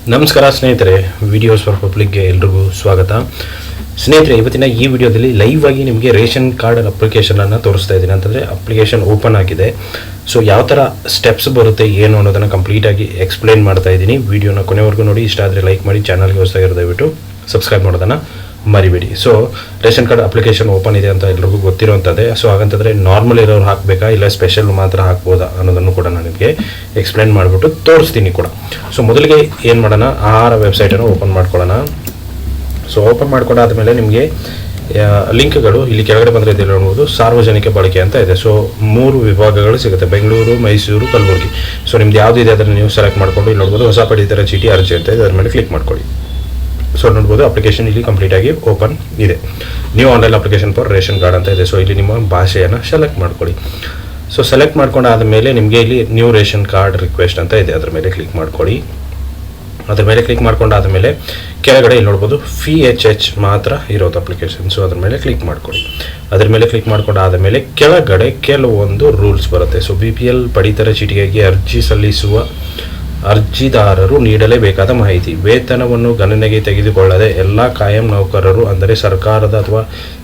ನಮಸ್ಕಾರ ಸ್ನೇಹಿತರೆ, videos for ಪಬ್ಲಿಕ್ಗೆ ಎಲ್ರಿಗೂ ಸ್ವಾಗತ. ಸ್ನೇಹಿತರೆ, ಇವತ್ತಿನ ಈ ವಿಡಿಯೋದಲ್ಲಿ ಲೈವ್ ಆಗಿ ನಿಮಗೆ ರೇಷನ್ ಕಾರ್ಡ್ ಅಪ್ಲಿಕೇಶನನ್ನು ತೋರಿಸ್ತಾ ಇದ್ದೀನಿ. ಅಂತಂದರೆ ಅಪ್ಲಿಕೇಶನ್ ಓಪನ್ ಆಗಿದೆ. ಸೊ ಯಾವ ಥರ ಸ್ಟೆಪ್ಸ್ ಬರುತ್ತೆ ಏನು ಅನ್ನೋದನ್ನು ಕಂಪ್ಲೀಟಾಗಿ ಎಕ್ಸ್ಪ್ಲೇನ್ ಮಾಡ್ತಾ ಇದ್ದೀನಿ. ವಿಡಿಯೋನ ಕೊನೆವರೆಗೂ ನೋಡಿ. ಇಷ್ಟ ಆದರೆ ಲೈಕ್ ಮಾಡಿ, ಚಾನಲ್ಗೆ ಹೊಸದಾಗಿರೋ ದಯವಿಟ್ಟು ಸಬ್ಸ್ಕ್ರೈಬ್ ಮಾಡೋದನ್ನು ಮರಿಬೇಡಿ. So ration card application open ಇದೆ ಅಂತ ಎಲ್ರಿಗೂ ಗೊತ್ತಿರೋಂಥದ್ದೇ. ಸೊ ಹಾಗಂತಂದರೆ ನಾರ್ಮಲ್ ಇರೋರು ಹಾಕಬೇಕಾ ಇಲ್ಲ ಸ್ಪೆಷಲ್ ಮಾತ್ರ ಹಾಕ್ಬೋದಾ ಅನ್ನೋದನ್ನು ಕೂಡ ನಾನು ನಿಮಗೆ ಎಕ್ಸ್ಪ್ಲೇನ್ ಮಾಡಿಬಿಟ್ಟು ತೋರಿಸ್ತೀನಿ ಕೂಡ. ಸೊ ಮೊದಲಿಗೆ ಏನು ಮಾಡೋಣ, ಆಹಾರ ವೆಬ್ಸೈಟನ್ನು ಓಪನ್ ಮಾಡ್ಕೊಳ್ಳೋಣ. ಸೊ ಓಪನ್ ಮಾಡ್ಕೊಂಡಾದ್ಮೇಲೆ ನಿಮಗೆ ಲಿಂಕ್ಗಳು ಇಲ್ಲಿ ಕೆಳಗಡೆ ಬಂದರೆ ಇದೆ ನೋಡ್ಬೋದು. ಸಾರ್ವಜನಿಕ ಬಳಕೆ ಅಂತ ಇದೆ. ಸೊ 3 ವಿಭಾಗಗಳು ಸಿಗುತ್ತೆ: ಬೆಂಗಳೂರು, ಮೈಸೂರು, ಕಲಬುರಗಿ. ಸೊ ನಿಮ್ದು ಯಾವುದಿದೆ ಅದನ್ನು ನೀವು ಸೆಲೆಕ್ಟ್ ಮಾಡಿಕೊಂಡು ಇಲ್ಲಿ ನೋಡ್ಬೋದು. ಹೊಸ ಪಡಿತರ ಚೀಟಿ ಅರ್ಜಿ ಅಂತ ಇದೆ, ಅದರ ಮೇಲೆ ಕ್ಲಿಕ್ ಮಾಡ್ಕೊಳ್ಳಿ. ಸೊ ನೋಡ್ಬೋದು, ಅಪ್ಲಿಕೇಶನ್ ಇಲ್ಲಿ ಕಂಪ್ಲೀಟಾಗಿ ಓಪನ್ ಇದೆ. New online application for ration card ಅಂತ ಇದೆ. ಸೊ ಇಲ್ಲಿ ನಿಮ್ಮ ಭಾಷೆಯನ್ನು ಸೆಲೆಕ್ಟ್ ಮಾಡ್ಕೊಳ್ಳಿ. ಸೊ ಸೆಲೆಕ್ಟ್ ಮಾಡ್ಕೊಂಡಾದ ಮೇಲೆ ನಿಮಗೆ ಇಲ್ಲಿ ನ್ಯೂ ರೇಷನ್ ಕಾರ್ಡ್ ರಿಕ್ವೆಸ್ಟ್ ಅಂತ ಇದೆ, ಅದರ ಮೇಲೆ ಕ್ಲಿಕ್ ಮಾಡ್ಕೊಳ್ಳಿ. ಅದ್ರ ಮೇಲೆ ಕ್ಲಿಕ್ ಮಾಡ್ಕೊಂಡಾದ ಮೇಲೆ ಕೆಳಗಡೆ ಇಲ್ಲಿ ನೋಡ್ಬೋದು FHH ಮಾತ್ರ ಇರೋದು ಅಪ್ಲಿಕೇಶನ್. ಸೊ ಅದ್ರ ಮೇಲೆ ಕ್ಲಿಕ್ ಮಾಡ್ಕೊಳ್ಳಿ. ಅದ್ರ ಮೇಲೆ ಕ್ಲಿಕ್ ಮಾಡ್ಕೊಂಡಾದ ಮೇಲೆ ಕೆಳಗಡೆ ಕೆಲವೊಂದು ರೂಲ್ಸ್ ಬರುತ್ತೆ. ಸೊ BPL ಪಡಿತರ ಚೀಟಿಗಾಗಿ ಅರ್ಜಿ ಸಲ್ಲಿಸುವ ಅರ್ಜಿದಾರರು ನೀಡಲೇಬೇಕಾದ ಮಾಹಿತಿ: ವೇತನವನ್ನು ಗಣನೆಗೆ ತೆಗೆದುಕೊಳ್ಳದೆ ಎಲ್ಲ ಕಾಯಂ ನೌಕರರು, ಅಂದರೆ ಸರ್ಕಾರದ ಅಥವಾ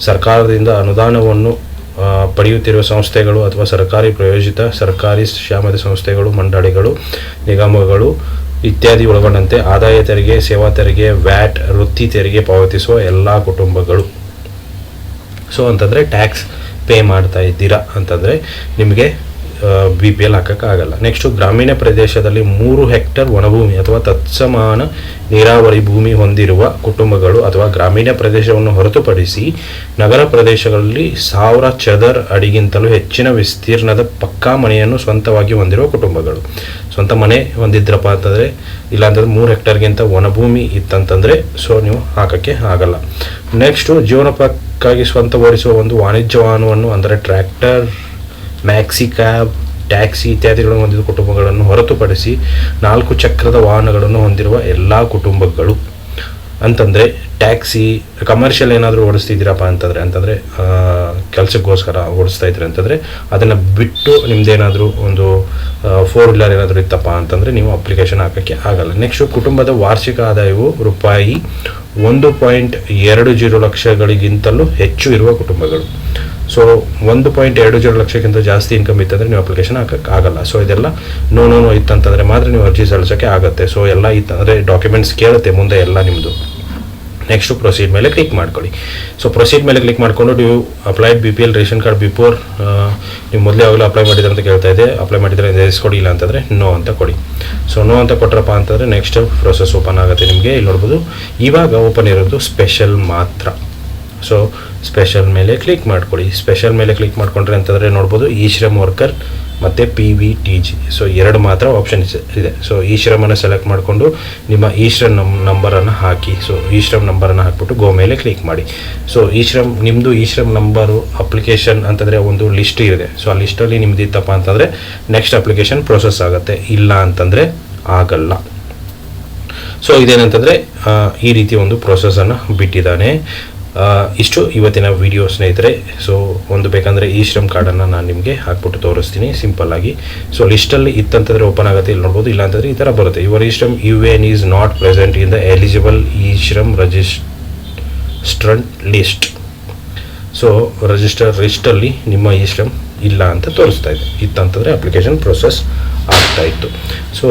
ಸರ್ಕಾರದಿಂದ ಅನುದಾನವನ್ನು ಪಡೆಯುತ್ತಿರುವ ಸಂಸ್ಥೆಗಳು ಅಥವಾ ಸರ್ಕಾರಿ ಪ್ರಾಯೋಜಿತ ಸರ್ಕಾರಿ ಶ್ಯಾಮದ ಸಂಸ್ಥೆಗಳು, ಮಂಡಳಿಗಳು, ನಿಗಮಗಳು ಇತ್ಯಾದಿ ಒಳಗೊಂಡಂತೆ ಆದಾಯ ತೆರಿಗೆ, ಸೇವಾ ತೆರಿಗೆ, ವ್ಯಾಟ್, ವೃತ್ತಿ ತೆರಿಗೆ ಪಾವತಿಸುವ ಎಲ್ಲ ಕುಟುಂಬಗಳು. ಸೊ ಅಂತಂದರೆ ಟ್ಯಾಕ್ಸ್ ಪೇ ಮಾಡ್ತಾ ಇದ್ದೀರಾ ಅಂತಂದರೆ ನಿಮಗೆ BPL ಹಾಕೋಕ್ಕಾಗಲ್ಲ. ನೆಕ್ಸ್ಟು, ಗ್ರಾಮೀಣ ಪ್ರದೇಶದಲ್ಲಿ 3 ಹೆಕ್ಟೇರ್ ವನಭೂಮಿ ಅಥವಾ ತತ್ಸಮಾನ ನೀರಾವರಿ ಭೂಮಿ ಹೊಂದಿರುವ ಕುಟುಂಬಗಳು ಅಥವಾ ಗ್ರಾಮೀಣ ಪ್ರದೇಶವನ್ನು ಹೊರತುಪಡಿಸಿ ನಗರ ಪ್ರದೇಶಗಳಲ್ಲಿ 1000 ಚದರ ಅಡಿಗಿಂತಲೂ ಹೆಚ್ಚಿನ ವಿಸ್ತೀರ್ಣದ ಪಕ್ಕಾ ಮನೆಯನ್ನು ಸ್ವಂತವಾಗಿ ಹೊಂದಿರುವ ಕುಟುಂಬಗಳು. ಸ್ವಂತ ಮನೆ ಹೊಂದಿದ್ರಪ್ಪ ಅಂತಂದರೆ, ಇಲ್ಲಾಂತಂದರೆ 3 ಹೆಕ್ಟೇರ್ಗಿಂತ ವನಭೂಮಿ ಇತ್ತಂತಂದರೆ ಸೊ ನೀವು ಹಾಕೋಕ್ಕೆ ಆಗಲ್ಲ. ನೆಕ್ಸ್ಟು, ಜೀವನೋಪಾಯಕ್ಕಾಗಿ ಸ್ವಂತ ಓಡಿಸುವ ಒಂದು ವಾಣಿಜ್ಯ ವಾಹನವನ್ನು, ಅಂದರೆ ಟ್ರ್ಯಾಕ್ಟರ್, ಮ್ಯಾಕ್ಸಿ ಕ್ಯಾಬ್, ಟ್ಯಾಕ್ಸಿ ಇತ್ಯಾದಿಗಳನ್ನು ಹೊಂದಿದ ಕುಟುಂಬಗಳನ್ನು ಹೊರತುಪಡಿಸಿ 4 ಚಕ್ರದ ವಾಹನಗಳನ್ನು ಹೊಂದಿರುವ ಎಲ್ಲ ಕುಟುಂಬಗಳು. ಅಂತಂದರೆ ಟ್ಯಾಕ್ಸಿ, ಕಮರ್ಷಿಯಲ್ ಏನಾದರೂ ಓಡಿಸ್ತಿದ್ದೀರಪ್ಪ ಅಂತಂದರೆ ಕೆಲಸಕ್ಕೋಸ್ಕರ ಓಡಿಸ್ತಾ ಇದ್ದೀರಿ ಅಂತಂದರೆ ಅದನ್ನು ಬಿಟ್ಟು ನಿಮ್ಮದೇನಾದರೂ ಒಂದು 4 ವೀಲರ್ ಏನಾದರೂ ಇತ್ತಪ್ಪ ಅಂತಂದರೆ ನೀವು ಅಪ್ಲಿಕೇಶನ್ ಹಾಕೋಕ್ಕೆ ಆಗಲ್ಲ. ನೆಕ್ಸ್ಟು, ಕುಟುಂಬದ ವಾರ್ಷಿಕ ಆದಾಯವು ರೂಪಾಯಿ 1.20 ಲಕ್ಷಗಳಿಗಿಂತಲೂ ಹೆಚ್ಚು ಇರುವ ಕುಟುಂಬಗಳು. ಸೊ 1.20 ಲಕ್ಷಕ್ಕಿಂತ ಜಾಸ್ತಿ ಇನ್ಕಮ್ ಇತ್ತಂದರೆ ನೀವು ಅಪ್ಲಿಕೇಶನ್ ಹಾಕೋಕ್ಕೆ ಆಗಲ್ಲ. ಸೊ ಇದೆಲ್ಲ ನೋ ಇತ್ತಂತಂದರೆ ಮಾತ್ರ ನೀವು ಅರ್ಜಿ ಸಲ್ಲಿಸೋಕ್ಕೆ ಆಗುತ್ತೆ. ಸೊ ಎಲ್ಲ ಇತ್ತಂದರೆ ಡಾಕ್ಯುಮೆಂಟ್ಸ್ ಕೇಳುತ್ತೆ ಮುಂದೆ ಎಲ್ಲ ನಿಮ್ಮದು. ನೆಕ್ಸ್ಟು, ಪ್ರೊಸೀಡ್ ಮೇಲೆ ಕ್ಲಿಕ್ ಮಾಡ್ಕೊಳ್ಳಿ. ಸೊ ಪ್ರೊಸೀಡ್ ಮೇಲೆ ಕ್ಲಿಕ್ ಮಾಡಿಕೊಂಡು ನೀವು applied BPL ration card before, ನೀವು ಮೊದಲೇ ಯಾವಾಗಲೂ ಅಪ್ಲೈ ಮಾಡಿದ್ರೆ ಅಂತ ಕೇಳ್ತಾ ಇದೆ. ಅಪ್ಲೈ ಮಾಡಿದರೆ ಎಸ್ ಕೊಡಿ, ಇಲ್ಲ ಅಂತಂದರೆ ನೋ ಅಂತ ಕೊಡಿ. ಸೊ ನೋ ಅಂತ ಕೊಟ್ಟರಪ್ಪ ಅಂತಂದರೆ ನೆಕ್ಸ್ಟ್ ಪ್ರೊಸೆಸ್ ಓಪನ್ ಆಗುತ್ತೆ ನಿಮಗೆ. ಇಲ್ಲಿ ನೋಡ್ಬೋದು, ಇವಾಗ ಓಪನ್ ಇರೋದು ಸ್ಪೆಷಲ್ ಮಾತ್ರ. ಸೊ ಸ್ಪೆಷಲ್ ಮೇಲೆ ಕ್ಲಿಕ್ ಮಾಡ್ಕೊಳ್ಳಿ. ಸ್ಪೆಷಲ್ ಮೇಲೆ ಕ್ಲಿಕ್ ಮಾಡ್ಕೊಂಡ್ರೆ ಅಂತಂದರೆ ನೋಡ್ಬೋದು ಶ್ರಮ್ ವರ್ಕರ್ ಮತ್ತು PVTG. ಸೊ 2 ಮಾತ್ರ ಆಪ್ಷನ್ಸ್ ಇದೆ. ಸೊ ಶ್ರಮನ್ನು ಸೆಲೆಕ್ಟ್ ಮಾಡಿಕೊಂಡು ನಿಮ್ಮ ಶ್ರಮ್ ನಂಬರನ್ನು ಹಾಕಿ. ಸೊ ಶ್ರಮ್ ನಂಬರನ್ನು ಹಾಕ್ಬಿಟ್ಟು ಗೋ ಮೇಲೆ ಕ್ಲಿಕ್ ಮಾಡಿ. ಸೊ ನಿಮ್ಮದು ಶ್ರಮ್ ನಂಬರು ಅಪ್ಲಿಕೇಶನ್ ಅಂತಂದರೆ ಒಂದು ಲಿಸ್ಟ್ ಇದೆ. ಸೊ ಆ ಲಿಸ್ಟಲ್ಲಿ ನಿಮ್ದು ಇತ್ತಪ್ಪ ಅಂತಂದರೆ ನೆಕ್ಸ್ಟ್ ಅಪ್ಲಿಕೇಶನ್ ಪ್ರೊಸೆಸ್ ಆಗುತ್ತೆ, ಇಲ್ಲ ಅಂತಂದರೆ ಆಗಲ್ಲ. ಸೊ ಇದೇನಂತಂದರೆ ಈ ರೀತಿ ಒಂದು ಪ್ರೊಸೆಸನ್ನು ಬಿಟ್ಟಿದ್ದಾನೆ. ಇಷ್ಟು ಇವತ್ತಿನ ವಿಡಿಯೋ ಸ್ನೇಹಿತರೆ. ಸೊ ಒಂದು ಬೇಕಂದರೆ ಶ್ರಮ್ ಕಾರ್ಡನ್ನು ನಾನು ನಿಮಗೆ ಹಾಕ್ಬಿಟ್ಟು ತೋರಿಸ್ತೀನಿ ಸಿಂಪಲ್ಲಾಗಿ. ಸೊ ಲಿಸ್ಟಲ್ಲಿ ಇತ್ತಂತಂದರೆ ಓಪನ್ ಆಗುತ್ತೆ, ಇಲ್ಲಿ ನೋಡ್ಬೋದು. ಇಲ್ಲಾಂತಂದರೆ ಈ ಥರ ಬರುತ್ತೆ: your Shram UN is not present in the eligible Shram registrant list. So register ಲಿಸ್ಟಲ್ಲಿ ನಿಮ್ಮ ಶ್ರಮ್ ಇಲ್ಲ ಅಂತ ತೋರಿಸ್ತಾ ಇದೆ. ಇತ್ತಂತಂದರೆ ಅಪ್ಲಿಕೇಶನ್ ಪ್ರೊಸೆಸ್ ಆಗ್ತಾಯಿತ್ತು. ಸೊ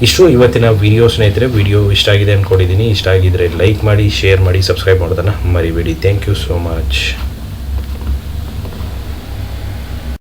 ಇಷ್ಟು ಇವತ್ತಿನ ವಿಡಿಯೋ ಸ್ನೇಹಿತರೆ. ವಿಡಿಯೋ ಇಷ್ಟ ಆಗಿದೆ ಅಂದ್ಕೊಂಡಿದ್ದೀನಿ. ಇಷ್ಟ ಆಗಿದ್ದರೆ ಲೈಕ್ ಮಾಡಿ, ಶೇರ್ ಮಾಡಿ, ಸಬ್ಸ್ಕ್ರೈಬ್ ಮಾಡೋದನ್ನು ಮರಿಬೇಡಿ. Thank you so much.